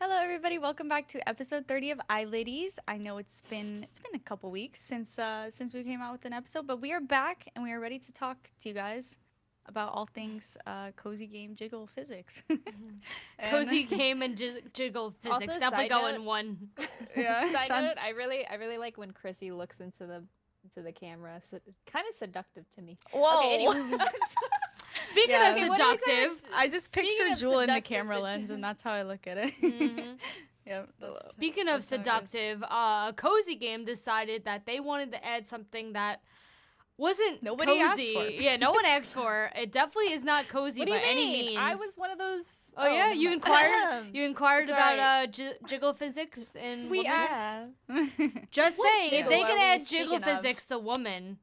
Hello, everybody. Welcome back to episode 30 of iLadies. I know it's been a couple weeks since we came out with an episode, but we are back and we are ready to talk to you guys about all things cozy game jiggle physics. and Cozy game and jiggle physics Also, definitely side go note, in one. yeah, side note, that's I really like when Chrissy looks into the camera. So it's kind of seductive to me. Okay, whoa. anyway. Speaking Yeah. of Okay, what are we talking seductive, about? I just Speaking picture of Jewel in the seductive, camera lens, and that's how I look at it. mhm. Yep. speaking of That's how it is. seductive, Cozy Game decided that they wanted to add something that wasn't Nobody asked cozy. for. Yeah, no one asked for. It definitely is not cozy What do by you any mean? means. I was one of those. Oh yeah, never you mind. inquired. You inquired about Sorry. jiggle physics and We women? asked. Just What saying, if jiggle they are could we add jiggle speaking of? physics to woman,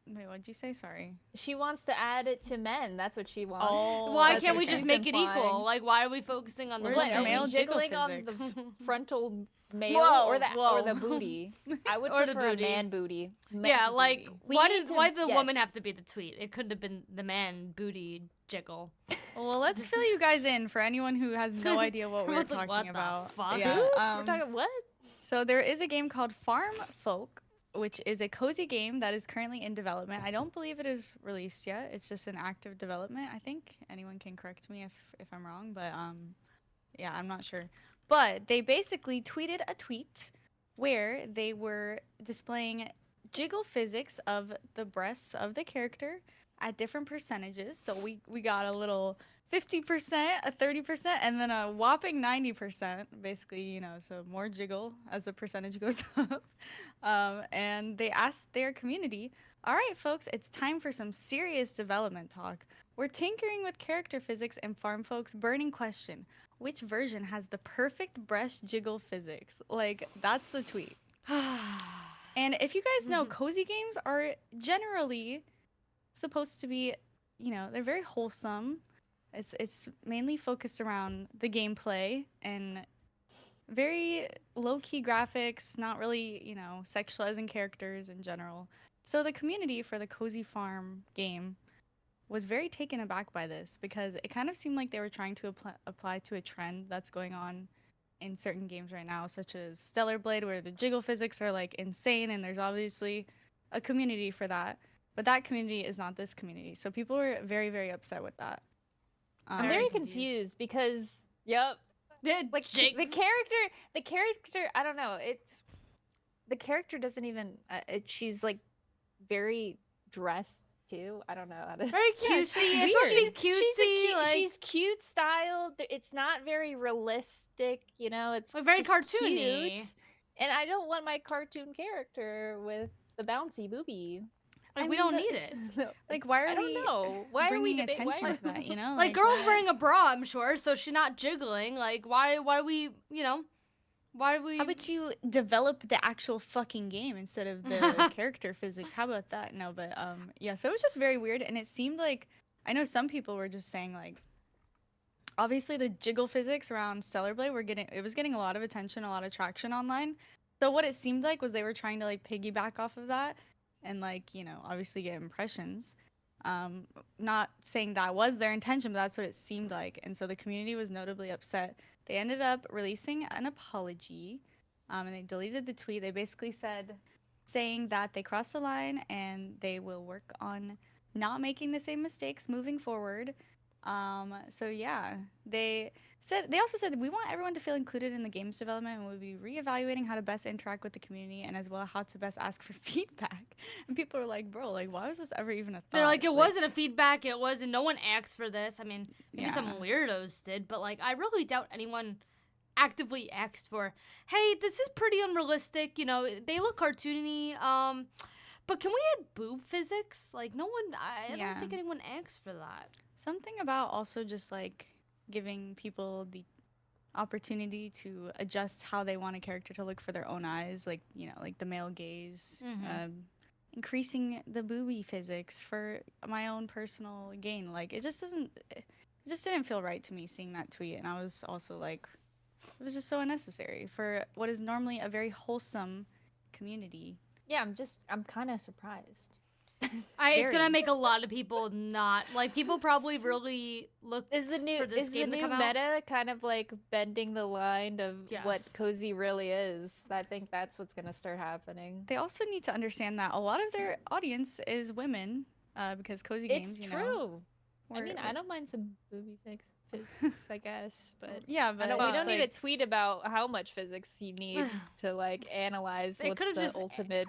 Wait, what'd you say? Sorry. She wants to add it to men. That's what she wants. why that's can't we okay. just she's make it implying. equal? Like, why are we focusing on the Where's What? the women? male jiggle jiggling on physics? the frontal male Whoa, or whoa. the booty? I would Or the prefer booty. a man booty. Yeah, like booty. We why need did to- why did the woman have yes. to be the tweet? It could have been the man booty jiggle. Well, let's fill you guys in for anyone who has no idea what we're Everyone's like, talking "What the about. fuck?" Yeah, Oops, we're talking what? so there is a game called Farm Folk, which is a cozy game that is currently in development. I don't believe it is released yet. It's just an active development, I think. Anyone can correct me if I'm wrong, but yeah, I'm not sure. But they basically tweeted a tweet where they were displaying jiggle physics of the breasts of the character at different percentages. So we got a little 50%, a 30%, and then a whopping 90%, basically, so more jiggle as the percentage goes up. And they asked their community, all right, folks, it's time for some serious development talk. We're tinkering with character physics and farm folks' burning question. Which version has the perfect breast jiggle physics? Like, that's the tweet. And if you guys know, cozy games are generally supposed to be, they're very wholesome. It's mainly focused around the gameplay and very low key graphics, not really, sexualizing characters in general. So the community for the Cozy Farm game was very taken aback by this because it kind of seemed like they were trying to apply to a trend that's going on in certain games right now, such as Stellar Blade, where the jiggle physics are like insane, and there's obviously a community for that. But that community is not this community. So people were very, very upset with that. I'm Very very confused. confused because yep, like the character. I don't know. It's the character doesn't even. She's like very dressed too. I don't know how to. very Yeah, it's cutesy. just It's supposed to be weird. cutesy. Like She's cute styled. It's not very realistic. It's Like, very just cartoony. cute. And I don't want my cartoon character with the bouncy booby. Like, I we mean, don't but need it's it. just- Like, why are I don't we know. Why are we bringing debate? attention to that? Like girls wearing a bra, I'm sure, so she's not jiggling. Like why are we, why are we How about you develop the actual fucking game instead of the character physics? How about that? No, but yeah, so it was just very weird, and it seemed like I know some people were just saying like, obviously the jiggle physics around Stellar Blade was getting a lot of attention, a lot of traction online. So what it seemed like was they were trying to like piggyback off of that, and like obviously get impressions. Not saying that was their intention, but that's what it seemed like, and so the community was notably upset. They ended up releasing an apology, and they deleted the tweet. They basically saying that they crossed the line and they will work on not making the same mistakes moving forward. So yeah, they also said we want everyone to feel included in the game's development, and we'll be reevaluating how to best interact with the community and as well how to best ask for feedback. And people are like, bro, like why was this ever even a thought? They're like, it wasn't a feedback, it wasn't, no one asked for this. I mean, maybe some Yeah. weirdos did, but like, I really doubt anyone actively asked for, hey, this is pretty unrealistic, they look cartoony, but can we add boob physics? Like, no one, I Yeah. don't think anyone asked for that. Something about also just like giving people the opportunity to adjust how they want a character to look for their own eyes, like like the male gaze. Increasing the booby physics for my own personal gain. Like it just didn't feel right to me seeing that tweet, and I was also like, it was just so unnecessary for what is normally a very wholesome community. Yeah, I'm kind of surprised. It's gonna make a lot of people not like. People probably really look for this game to come out. Meta kind of like bending the line of what cozy really is. I think that's what's gonna start happening. They also need to understand that a lot of their audience is women, because cozy games. It's true. I mean, I don't mind some booby physics, I guess, but yeah, but we don't need a tweet about how much physics you need to like analyze what's the ultimate.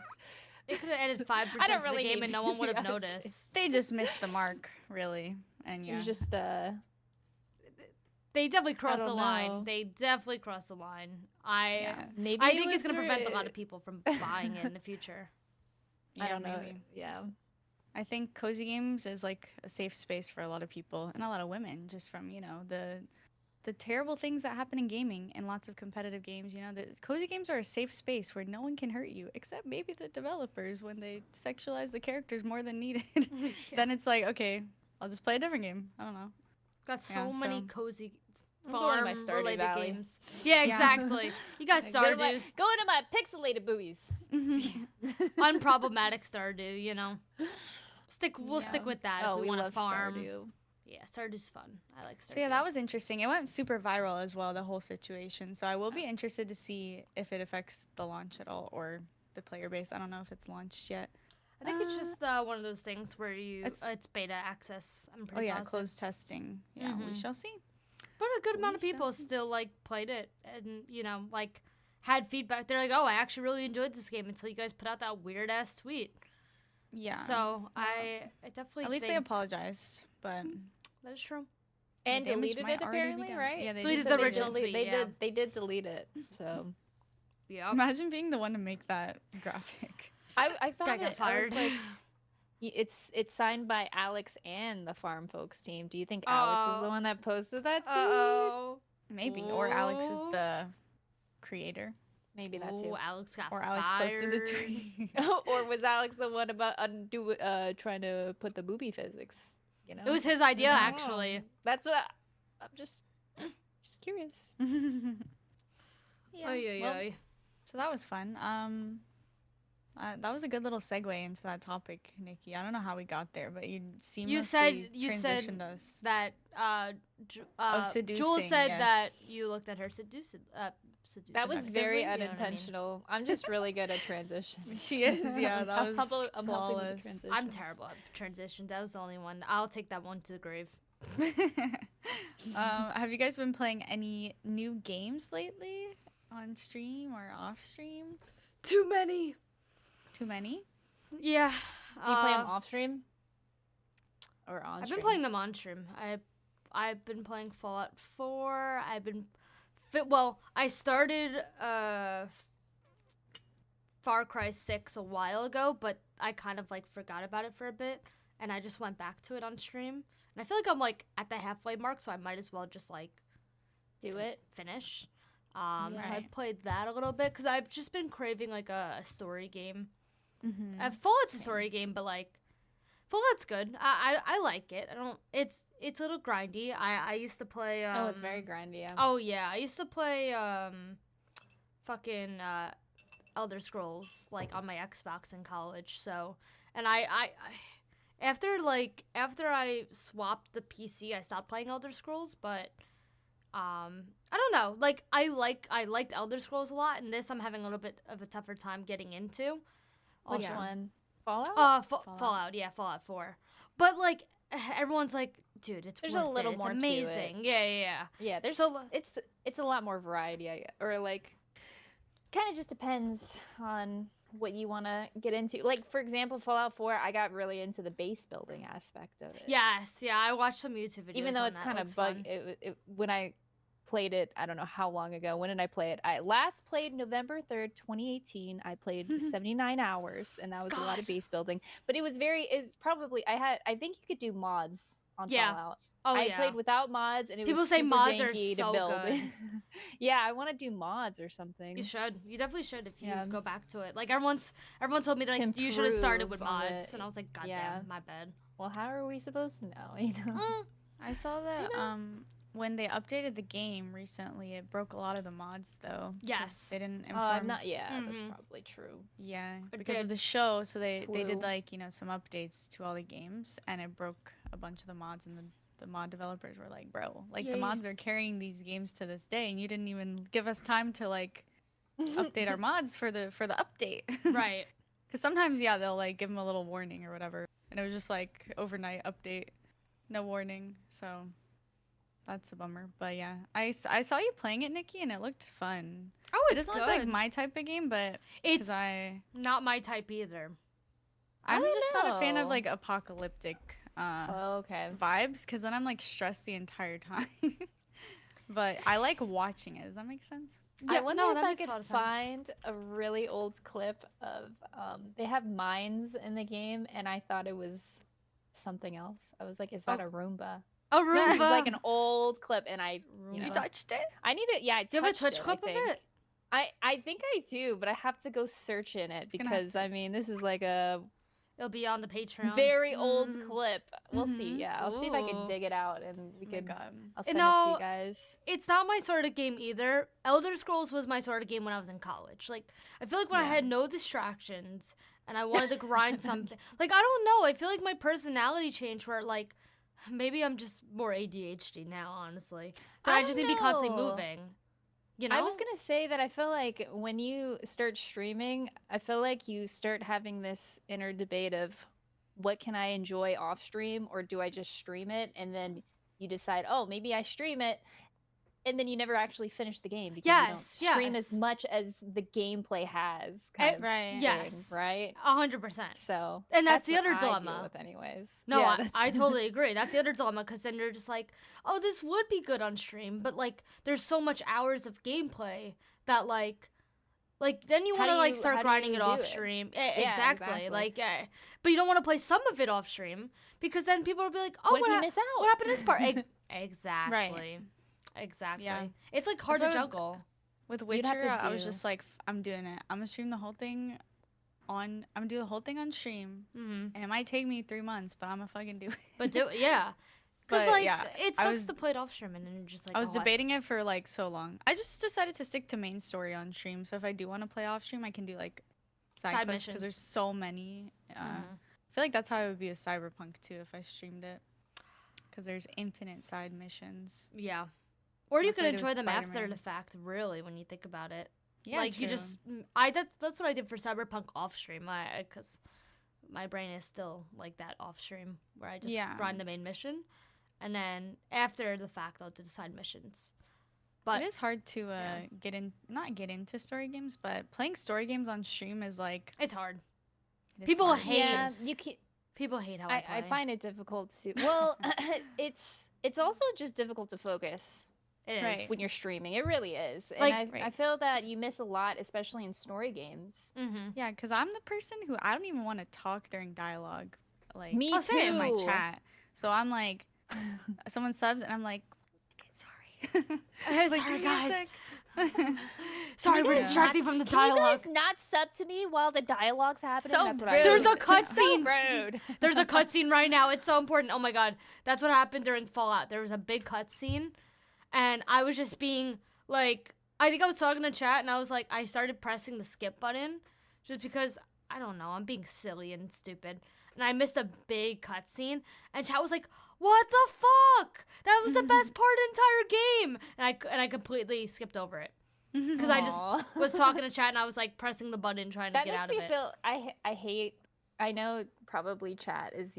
They could have added 5% to the game and no one would have noticed. They just missed the mark, really. And yeah. It was just they definitely crossed the line. They definitely crossed the line. I think it's going to prevent a lot of people from buying it in the future. Yeah, I don't know. Maybe. Yeah. I think cozy games is like a safe space for a lot of people and a lot of women, just from, you know, the terrible things that happen in gaming and lots of competitive games. You know, the cozy games are a safe space where no one can hurt you, except maybe the developers when they sexualize the characters more than needed. Then it's like, okay, I'll just play a different game. I don't know. Got so many cozy farm-related games. Yeah, exactly. You got Stardew's. Go into my pixelated boobies. Unproblematic Stardew, you know. We'll stick with that if we want to farm. Stardew. Yeah, Stardew's fun. I like Stardew. So yeah, that was interesting. It went super viral as well, the whole situation. So I will be interested to see if it affects the launch at all or the player base. I don't know if it's launched yet. I think it's just one of those things where it's beta access. I'm pretty positive. Closed testing. Yeah, we shall see. But a good amount of people still like played it and, you know, like had feedback. They're like, oh, I actually really enjoyed this game until you guys put out that weird ass tweet. Yeah. So I definitely at least they apologized, but that is true. And deleted it apparently, right? Yeah, they deleted the original tweet. They did delete it. So yeah. Imagine being the one to make that graphic. I found got fired. Like, it's signed by Alex and the Farm Folks team. Do you think Alex is the one that posted that tweet? Maybe. Or Alex is the creator. Maybe that too. Alex got or fired. Alex posted the tweet. Or was Alex the one about trying to put the booby physics? You know? It was his idea, actually. That's what I'm just curious. Yeah. So that was fun. That was a good little segue into that topic, Nikki. I don't know how we got there, but you transitioned us. That seducing, Jules said that you looked at her seducing. That was very unintentional. I mean? I'm just really good at transitions. She is, yeah. That was flawless. I'm terrible at transitions. That was the only one. I'll take that one to the grave. Have you guys been playing any new games lately on stream or off stream? Too many. Too many? Yeah. Do you play them off stream or on? I've been playing them on stream. I've been playing Fallout 4. I started Far Cry 6 a while ago, but I kind of like forgot about it for a bit, and I just went back to it on stream. And I feel like I'm like at the halfway mark, so I might as well just like finish. So I played that a little bit because I've just been craving like a story game. Mm-hmm. Fallout's a story game, but like Fallout's good. I like it. It's a little grindy. I used to play. It's very grindy. Yeah. Oh yeah, I used to play fucking Elder Scrolls like on my Xbox in college. So, and I after I swapped the PC, I stopped playing Elder Scrolls. But I don't know. Like I liked Elder Scrolls a lot, and this I'm having a little bit of a tougher time getting into. Which one? Fallout? Fallout. Yeah, Fallout 4. But like everyone's like, dude, there's a little more amazing. To it. Yeah. There's so it's a lot more variety, or like kind of just depends on what you want to get into. Like for example, Fallout 4, I got really into the base building aspect of it. Yes, yeah, I watched some YouTube videos. Even though it's kind of bug, when I played it, I don't know how long ago. When did I play it? I last played November 3rd, 2018. I played 79 hours, and that was a lot of base building. But it was probably, I think you could do mods on Fallout. I played without mods, and people say mods are so good. Yeah, I want to do mods or something. You should. You definitely should if you go back to it. Like everyone told me that you should have started with mods, and I was like, God damn, my bad. Well, how are we supposed to know? You know. I saw that when they updated the game recently, it broke a lot of the mods though. 'Cause Yes. they didn't inform. Not that's probably true. Yeah, It because did. of the show, so they did True. like some updates to all the games, and it broke a bunch of the mods, and the mod developers were like, bro, like Yeah, the yeah. mods are carrying these games to this day, and you didn't even give us time to like update our mods for the update. Right. Because sometimes they'll like give them a little warning or whatever, and it was just like overnight update, no warning, so. That's a bummer, but yeah, I saw you playing it, Nikki, and it looked fun. Oh, It it's doesn't good. look like my type of game, but It's I'm not my type either. don't just not a fan of know. like apocalyptic Okay. vibes, because then I'm like stressed the entire time. But I like watching it. Does that make sense? I wonder no, if that I makes a could lot of sense. find a really old clip of they have mines in the game, and I thought it was something else. I was like, is that a Roomba? A This is Roomba. like an old clip, and I You know, touched it? I need it. Yeah, I Do you have a touched touch it, clip I of think. it? I think I do, but I have to go search in it gonna have because I mean this is like a It'll be on the Patreon. very old Mhm. clip. We'll see. Yeah, I'll see if I can Ooh. dig it out and we Oh my can. God. I'll send it know, to you guys. It's not my sort of game either. Elder Scrolls was my sort of game when I was in college. Like, I feel like when I Yeah. had no distractions and I wanted to grind something. Like, I don't know. I feel like my personality changed where, like, maybe I'm just more ADHD now, honestly. But I just need to be constantly know. moving. You know? I was gonna say that I feel like when you start streaming, I feel like you start having this inner debate of what can I enjoy off stream or do I just stream it, and then you decide, oh, maybe I stream it, and then you never actually finish the game because you don't stream as yes. much as the gameplay has. Eh, Kind of Right. thing, Yes. right. 100%. So, And that's the what other I deal dilemma. with anyways. No, Yeah, I that's- totally agree. That's the other dilemma because then you're just like, oh, this would be good on stream, but like, there's so much hours of gameplay that like then you How want to do like you- start how do grinding you it do off it? stream. Yeah, Exactly. exactly. Like, but you don't want to play some of it off stream because then people will be like, oh, what if you miss out? what happened to this part? Exactly. Exactly. Yeah. It's like hard to That's what I would- juggle. With You'd have Witcher, to I was do- just like, I'm doing it. I'm gonna stream the whole thing I'm gonna do the whole thing on stream, Mm-hmm. and it might take me 3 months, but I'm gonna fucking do it. But yeah. Because, But, like, yeah, it I sucks was- to play it off stream and then you're just like, I was oh, debating it for like so long. I just decided to stick to main story on stream. So if I do want to play off stream, I can do like side quests missions. because there's so many. Mhm. I feel like that's how it would be a Cyberpunk too if I streamed it, because there's infinite side missions. Yeah. Or you That's can what I did enjoy with them after Spider-Man. the fact, really, when you think about it. Yeah, like you true. just, that's what I did for Cyberpunk off stream. Because my brain is still like that off stream where I just Yeah. grind the main mission, and then after the fact I'll do the side missions. But it is hard to not get into story games, but playing story games on stream is like it's hard. it is People hard. hate Yeah, it. you can. People hate how I play. I find it difficult to. Well, it's also just difficult to focus it is. Right. when you're streaming. It really is, and Like- I Right. feel that you miss a lot, especially in story games. Mm-hmm. Yeah, because I'm the person who I don't even want to talk during dialogue, like Me Oh, same. in my too. chat. So I'm like, someone subs, and I'm like, okay, sorry. Hey, Like, sorry give me a guys. sec. Sorry, we're Yeah. distracting from the Can you dialogue. guys not sub to me while the dialogue's happening? So That's what rude. I There's do. a cutscene. So rude. There's a cutscene right now. It's so important. Oh my god, that's what happened during Fallout. There was a big cutscene, and I was just being like, I think I was talking to chat, and I was like, I started pressing the skip button, just because I don't know, I'm being silly and stupid, and I missed a big cutscene, and chat was like, "What the fuck? That was the best part of the entire game," and I completely skipped over it because I just Aw. was talking to chat, and I was like pressing the button trying to That get makes out of me it. feel. I hate. I know probably chat is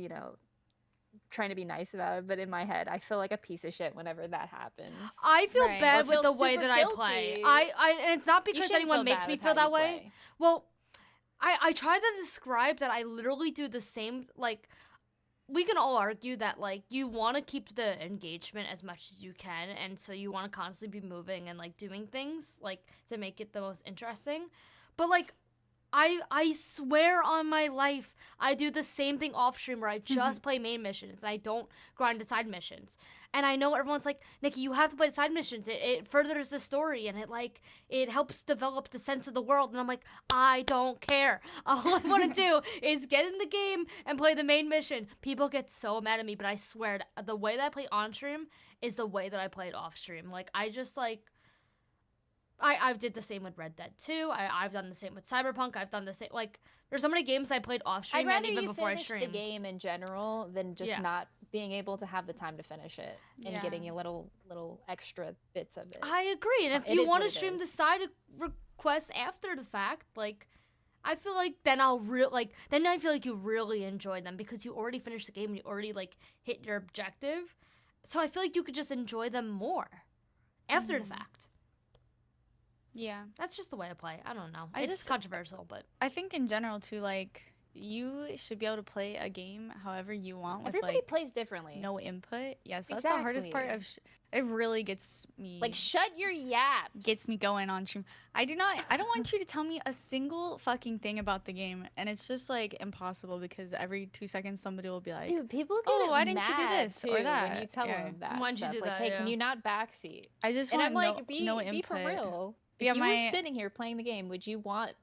trying to be nice about it, but in my head, I feel like a piece of shit whenever that happens. I feel Right. bad Or with the feel way super that I play. guilty. And it's not You because shouldn't anyone feel makes bad me with feel how that you way. play. Well, I try to describe that I literally do the same, like, we can all argue that, like, you want to keep the engagement as much as you can, and so you want to constantly be moving and, like, doing things, like, to make it the most interesting. But, like, I swear on my life, I do the same thing off stream where I just play main missions and I don't grind the side missions. And I know everyone's like, Nikki, you have to play the side missions. It furthers the story and it helps develop the sense of the world. And I'm like, I don't care. All I want to do is get in the game and play the main mission. People get so mad at me, but I swear the way that I play on stream is the way that I play it off stream. Like, I just like. I did the same with Red Dead 2. I've done the same with Cyberpunk. I've done the same. Like, there's so many games I played off stream and even before I streamed. I'd rather you finish the game in general than just not being able to have the time to finish it and getting a little extra bits of it. I agree. And if you want to stream the side requests after the fact, like, I feel like then then I feel like you really enjoy them because you already finished the game and you already like hit your objective. So I feel like you could just enjoy them more after the fact. Yeah. That's just the way I play. I don't know. It's controversial, but I think in general too, like, you should be able to play a game however you want with everybody plays differently. No input. Yeah, so that's the hardest part of it really gets me. Like, shut your yaps. Gets me going on stream. I don't want you to tell me a single fucking thing about the game, and it's just like impossible because every 2 seconds somebody will be like, dude, people get why didn't you do this too or that when you tell them that. Why didn't you do like, that? Hey, can you not backseat? I just and want I'm like, no input. Be for real. If you were sitting here playing the game, would you want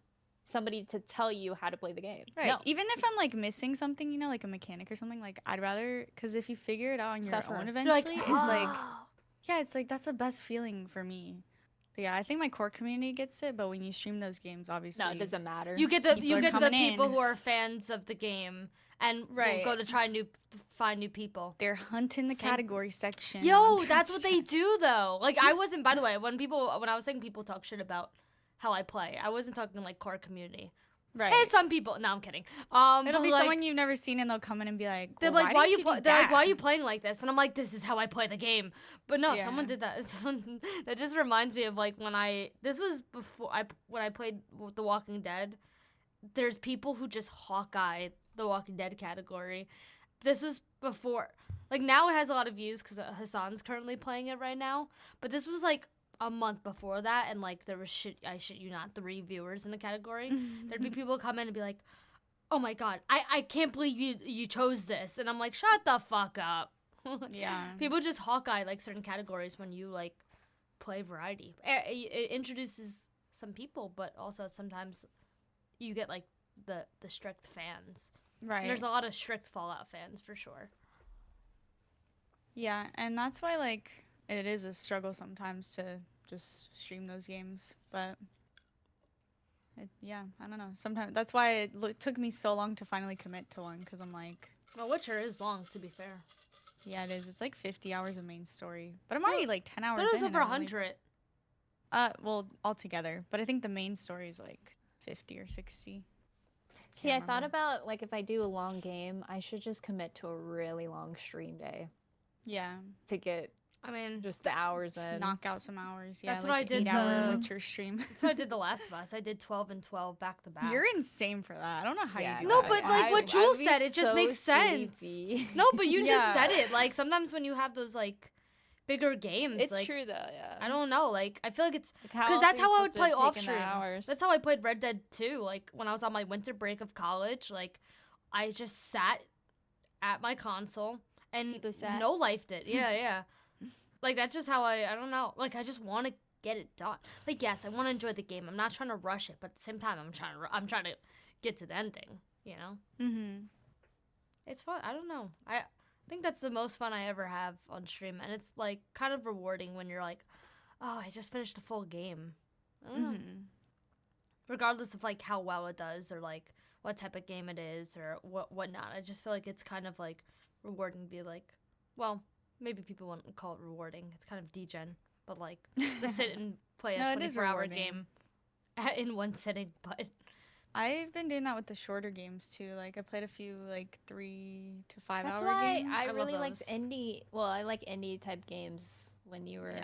somebody to tell you how to play the game? Right. No. Even if I'm like missing something, you know, like a mechanic or something, like I'd rather, because if you figure it out on your own eventually, it's like, yeah, it's like that's the best feeling for me. So yeah, I think my core community gets it, but when you stream those games, obviously, no, it doesn't matter. You get the people who are fans of the game and will go to find new people. They're hunting the category section. Yo, that's what they do though. Like, I wasn't, by the way, when I was saying people talk shit about how I play, I wasn't talking like core community. Right. And some people, no, I'm kidding. It'll be like, someone you've never seen and they'll come in and be like, they're like, why are you playing like this? And I'm like, this is how I play the game. But no, someone did that. That just reminds me of like when this was before when I played The Walking Dead. There's people who just Hawkeye The Walking Dead category. This was before, like, now it has a lot of views because Hassan's currently playing it right now. But this was like a month before that, and like there was I shit you not 3 viewers in the category. There'd be people come in and be like, oh my god, I can't believe you chose this. And I'm like, shut the fuck up. Yeah. People just Hawkeye like certain categories when you like play variety. It introduces some people, but also sometimes you get like the strict fans. Right. And there's a lot of strict Fallout fans for sure. Yeah, and that's why like it is a struggle sometimes to just stream those games, but I don't know. Sometimes that's why it took me so long to finally commit to one, because I'm like, well, Witcher is long, to be fair. Yeah, it is. It's like 50 hours of main story, but I'm already like 10 hours. There's over 100. Well, altogether, but I think the main story is like 50 or 60. See, I thought about like if I do a long game, I should just commit to a really long stream day. Yeah. To get, just the hours in. Knock out some hours. Yeah, that's like what I did. 8-hour Witcher stream. That's what I did The Last of Us. I did 12 and 12 back to back. You're insane for that. I don't know how you do no, that. but like what Jules said, it just makes sense. No, but you just said it. Like sometimes when you have those like bigger games, it's like, true though. Yeah. I don't know. Like I feel like it's because that's how I would play off stream. That's how I played Red Dead 2. Like when I was on my winter break of college, like I just sat at my console and no lifed it. Yeah. Like that's just how I don't know. Like I just want to get it done. Like yes, I want to enjoy the game. I'm not trying to rush it, but at the same time, I'm trying to get to the ending. You know. Mhm. It's fun. I don't know. I think that's the most fun I ever have on stream, and it's like kind of rewarding when you're like, oh, I just finished a full game. I don't know. Regardless of like how well it does or like what type of game it is or whatnot, I just feel like it's kind of like rewarding to be like, well, maybe people wouldn't call it rewarding. It's kind of degen, but like to sit and play a 24-hour game in one sitting. But I've been doing that with the shorter games too. Like I played a few like 3 to 5 That's hour why games. I really liked indie. Well, I like indie type games when you were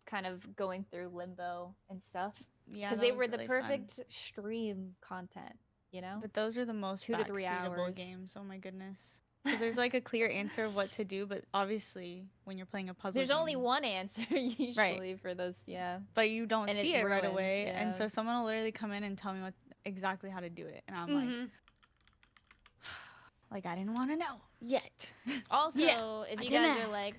kind of going through limbo and stuff. Yeah, because they were the perfect stream content. You know, but those are the most 2 to 3 hours games. Oh my goodness. Because there's like a clear answer of what to do, but obviously when you're playing a puzzle there's only one answer usually for those, but you don't see it right away, yeah. and so someone will literally come in and tell me what exactly how to do it, and I'm Mm-hmm. like I didn't want to know yet. Also, Yeah, if I you didn't guys are ask. like,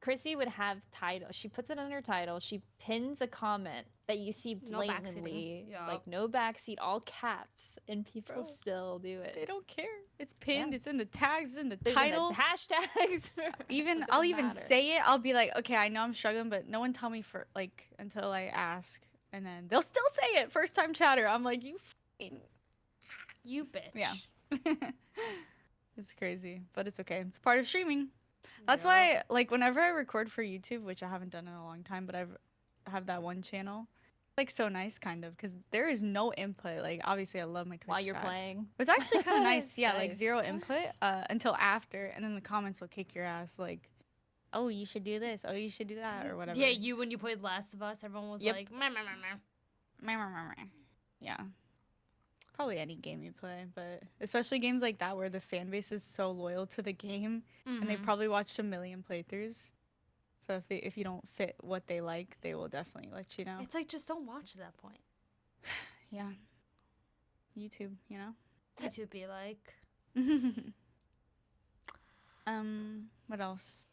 Chrissy would have title. She puts it on her title. She pins a comment that you see No backseating. blatantly, Yeah. like no backseat, all caps, and people Bro, still do it. They don't care. It's pinned. It's in the tags. It's in the There's title. in the hashtags. Even It I'll doesn't even matter. say it. I'll be like, okay, I know I'm struggling, but no one tell me for like until I ask, and then they'll still say it. First time chatter. I'm like, you. You bitch. Yeah. It's crazy, but it's okay. It's part of streaming. That's Yeah. why, like, whenever I record for YouTube, which I haven't done in a long time, but I have that one channel, like, so nice, kind of, because there is no input. Like, obviously, I love my Twitch While you're chat. playing. It's actually kind of nice. It's Yeah, like nice. zero input until after, and then the comments will kick your ass. Like, oh, you should do this. Oh, you should do that, or whatever. Yeah, you when you played Last of Us, everyone was Yep. like, meh, meh, meh, meh. Yeah. Probably any game you play, but especially games like that where the fan base is so loyal to the game, and they probably watched a million playthroughs. So if you don't fit what they like, they will definitely let you know. It's like just don't watch at that point. Yeah. YouTube, you know? YouTube be like, What else?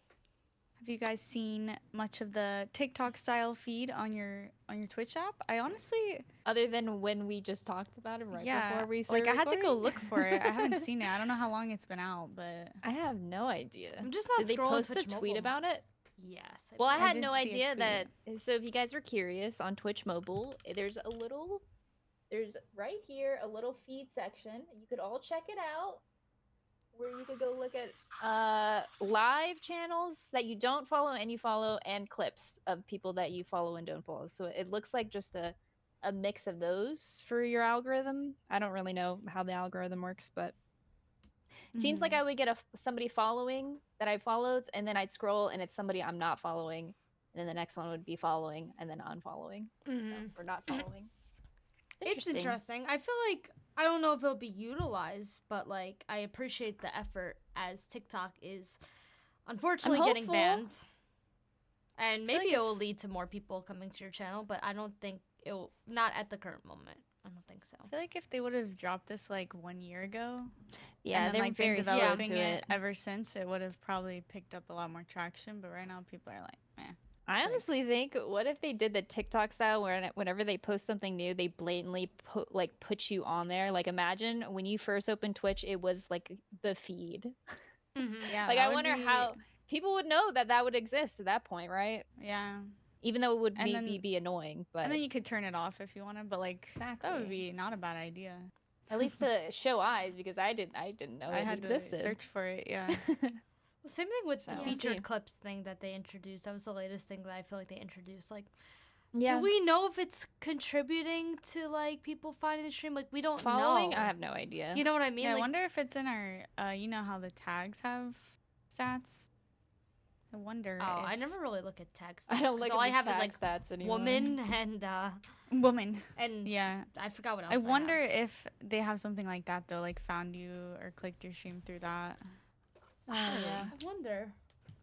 Have you guys seen much of the TikTok style feed on your Twitch app? I honestly, Other than when we just talked about it right before we like started I had to go recording? look for it. I haven't seen it. I don't know how long it's been out, but I have no idea. I'm just not Did they scrolling post Twitch a tweet mobile. about it? Yes. Well, I I had did no see a idea tweet. that. So if you guys are curious, on Twitch Mobile, there's right here a little feed section. You could all check it out, where you could go look at live channels that you don't follow and you follow, and clips of people that you follow and don't follow. So it looks like just a mix of those for your algorithm. I don't really know how the algorithm works, but it seems like I would get somebody following that I followed, and then I'd scroll and it's somebody I'm not following, and then the next one would be following and then unfollowing or not following. It's interesting. I feel like I don't know if it'll be utilized, but like I appreciate the effort as TikTok is unfortunately getting hopeful. banned. And maybe like it will lead to more people coming to your channel, but I don't think it'll not at the current moment. I don't think so. I feel like if they would have dropped this like 1 year ago, Yeah, and then they're like been very slow developing to it it. ever since, it would have probably picked up a lot more traction. But right now, people are like, eh. I honestly think, what if they did the TikTok style where whenever they post something new, they blatantly put you on there? Like, imagine when you first opened Twitch, it was like the feed. Yeah. Like, I wonder how people would know that would exist at that point, right? Yeah. Even though it would And maybe then- be annoying, but And then you could turn it off if you wanted, but like that would Exactly. be not a bad idea. at least to show eyes, because I didn't know I it had existed. to search for it. Yeah. Well, same thing with the So- featured See. clips thing that they introduced. That was the latest thing that I feel like they introduced. Like, Yeah. do we know if it's contributing to like people finding the stream? Like, we don't Following? know. I have no idea. You know what I mean? Yeah, I Like, wonder if it's in our. You know how the tags have stats. I wonder. oh, if I never really look at tag stats. I don't 'cause look all at I the have is tag like stats anymore. woman Woman. and Yeah. I forgot what else. I wonder have. if they have something like that though, like found you or clicked your stream through that. Oh, yeah. I wonder.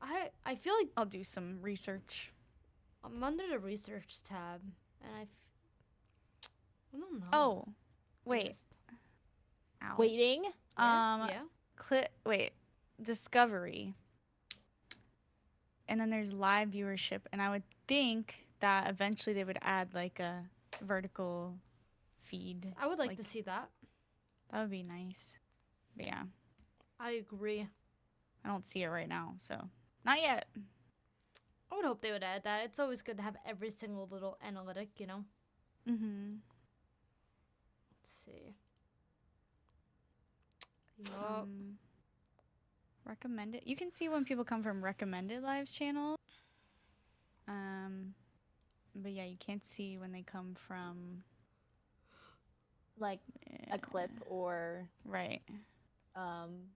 I feel like I'll do some research. I'm under the research tab, and I don't know. Oh, wait. List. Ow. Waiting. Yeah. Wait. Discovery. And then there's live viewership, and I would think that eventually they would add like a vertical feed. I would like like- to see that. That would be nice. But yeah, I agree. I don't see it right now, so not yet. I would hope they would add that. It's always good to have every single little analytic, you know? Mm-hmm. Let's see. Yup. Recommended. You can see when people come from recommended live channels. But yeah, you can't see when they come from Like a clip or right. um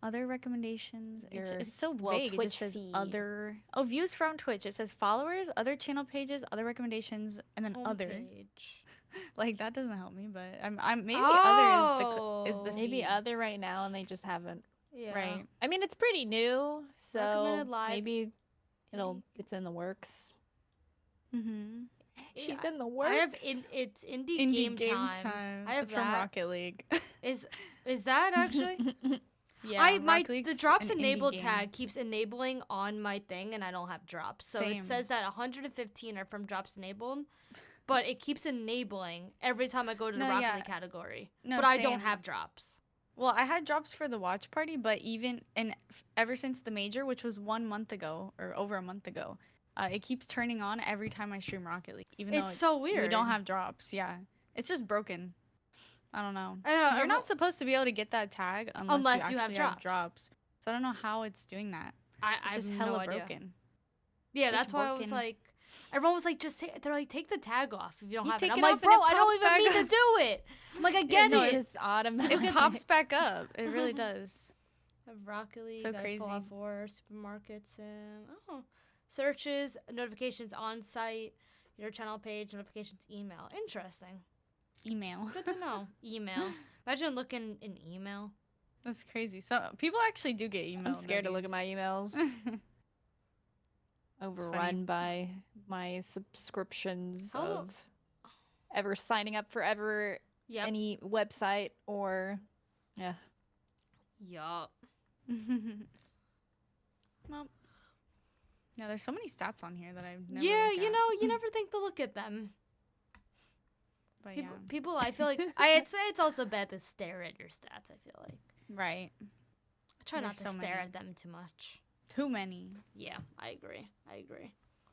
Other recommendations. Your- It's so well, vague. It Twitch just says feed. other. Oh, views from Twitch. It says followers, other channel pages, other recommendations, and then other. Homepage. Like that doesn't help me, but I'm maybe Oh. other is the maybe feed. other right now, and they just haven't. Yeah. Right. I mean, it's pretty new, so Recommended live. maybe it's in the works. Mm-hmm. She's in the works. I have it's indie game time. I have it's from Rocket League. Is that actually? Yeah, the drops enable tag keeps enabling on my thing, and I don't have drops. So it says that 115 are from drops enabled, but it keeps enabling every time I go to the Rocket League category. No, but I don't have drops. Well, I had drops for the watch party, but ever since the major, which was 1 month ago or over a month ago, it keeps turning on every time I stream Rocket League. Even though it's so weird. We don't have drops. Yeah, it's just broken. I don't know. You're not supposed to be able to get that tag unless you actually have drops. So I don't know how it's doing that. It's just hella broken. Yeah, that's why I was like, everyone was like, they're like, take the tag off if you don't have it. I'm like, bro, I don't even mean to do it. I'm like, I get it. It's just automatic. It pops back up. It really does. Rocket League, so crazy. Fallout 4, Supermarket Sim. Oh, searches, notifications on site, your channel page, notifications, email. Interesting. Email. Good to know. Email. Imagine looking in email. That's crazy. So people actually do get email. I'm scared to look at my emails. Overrun by my subscriptions of ever signing up for any website or Yup. Well, yeah, there's so many stats on here that I've never you never think to look at them. But people, I feel like I'd say it's also bad to stare at your stats. I feel like right. I try not to stare at them too much. Too many. Yeah, I agree.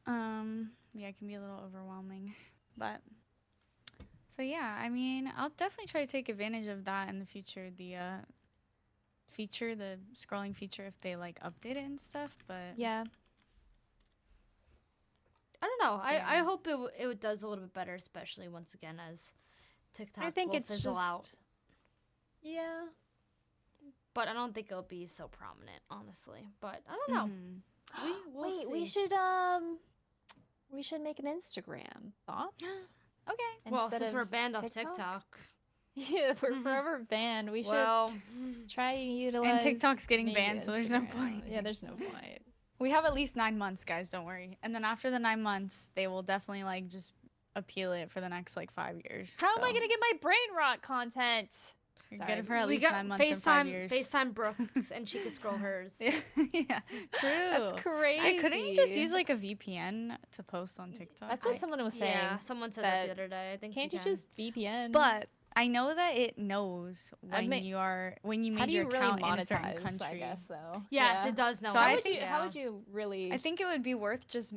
Yeah, it can be a little overwhelming, but so yeah, I mean, I'll definitely try to take advantage of that in the future. The the scrolling feature, if they like update it and stuff. But yeah. I don't know. I hope it does a little bit better, especially once again as TikTok will fizzle out. Yeah. But I don't think it'll be so prominent, honestly. But I don't know. We'll see. We should make an Instagram. Thoughts? Okay. Well, since we're banned off TikTok. Yeah, if we're forever banned, we should try to utilize. And TikTok's getting banned, so there's no point. Yeah, there's no point. We have at least 9 months, guys. Don't worry. And then after the 9 months, they will definitely like just appeal it for the next like 5 years. How am I gonna get my brain rot content? Get it for at least 9 months and 5 years. FaceTime Brooks, and she could scroll hers. Yeah, true. That's crazy. Couldn't you just use like a VPN to post on TikTok? That's what someone was saying. Yeah, someone said that the other day. I think can't you just VPN? But I know that it knows when you made your account in a certain country. I guess though. Yes, it does know. So how would you really? I think it would be worth just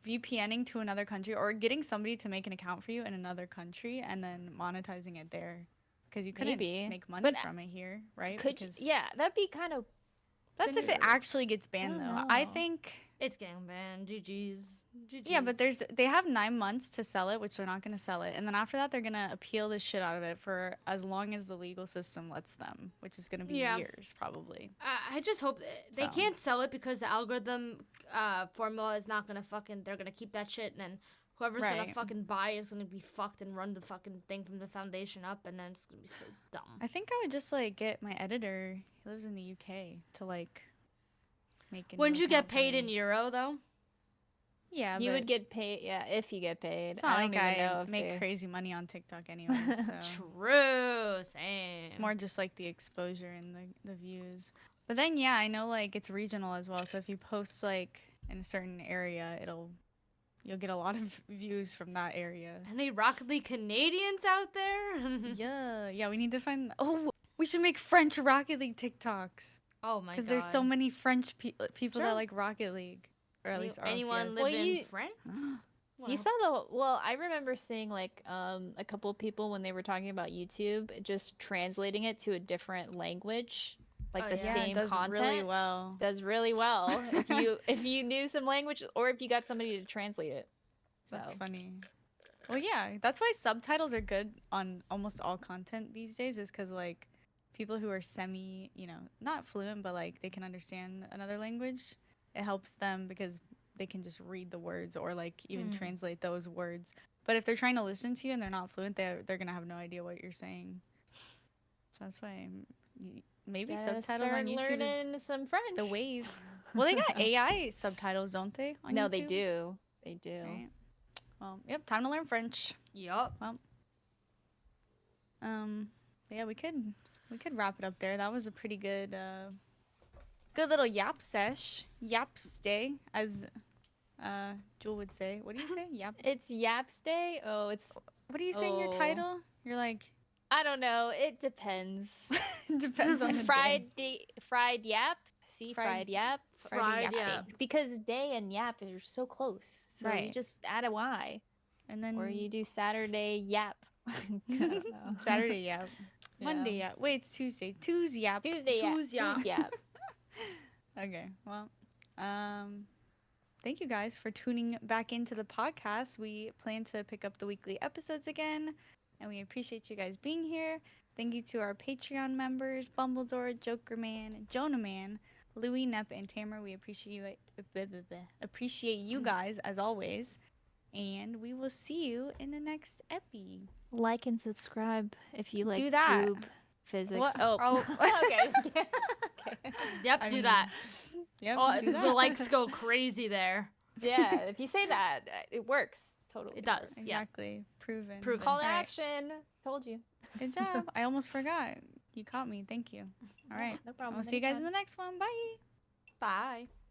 VPNing to another country or getting somebody to make an account for you in another country and then monetizing it there. Because you couldn't make money from it here, right? That'd be kind of. That's if it actually gets banned, though. I think it's getting banned. GG's. Yeah, but they have 9 months to sell it, which they're not going to sell it, and then after that, they're going to appeal the shit out of it for as long as the legal system lets them, which is going to be years probably. I just hope they can't sell it because the algorithm formula is not going to they're going to keep that shit, and then whoever's gonna fucking buy is gonna be fucked and run the fucking thing from the foundation up, and then it's gonna be so dumb. I think I would just like get my editor. He lives in the UK to like make. Wouldn't you get paid in euro though? Yeah, you would get paid. Yeah, if you get paid. It's not like I make crazy money on TikTok anyway. So. True, same. It's more just like the exposure and the views. But then I know like it's regional as well. So if you post like in a certain area, you'll get a lot of views from that area. Any Rocket League Canadians out there? Yeah, we need to find. Oh, we should make French Rocket League TikToks. Oh my god! Because there's so many French people that like Rocket League, or at least anyone live in France. You saw I remember seeing like a couple of people when they were talking about YouTube just translating it to a different language. Like the same does content does really well if you knew some language or if you got somebody to translate it. That's funny. Well, yeah, that's why subtitles are good on almost all content these days, is because like people who are semi, not fluent, but like they can understand another language, it helps them because they can just read the words or like even translate those words. But if they're trying to listen to you and they're not fluent, they're gonna have no idea what you're saying. So that's why maybe subtitles on YouTube is some French. The wave. Well, they got AI subtitles, don't they? On YouTube? They do. They do. Right. Well, yep. Time to learn French. Yup. Well, yeah, we could wrap it up there. That was a pretty good good little yap sesh, yap stay, as Jewel would say. What do you say? Yap. It's Yaps Day. Oh, it's What do you say in your title? You're like. I don't know. It depends. Depends on the fried yap. See, fried yap. Fried yap. Day. Because day and yap are so close. So you just add a Y. And then or you do Saturday yap. I don't know. Saturday yap. Monday yap. Wait, it's Tuesday. Tuesday yap. Tuesday yap. Okay. Well, thank you guys for tuning back into the podcast. We plan to pick up the weekly episodes again, and we appreciate you guys being here. Thank you to our Patreon members, Bumbledore, Jokerman, Jonah Man, Louie, Nep, and Tamara. We appreciate you guys as always. And we will see you in the next epi. Like and subscribe if you like do that. Boob physics. What? Oh. Okay. Okay. Yep, do that. Yep, do that. The likes go crazy there. Yeah, if you say that, it works. Totally. It does. Works. Exactly. Proven. Call to action. Told you. Good job. I almost forgot. You caught me. Thank you. All right. No problem. We'll see you guys in the next one. Bye. Bye.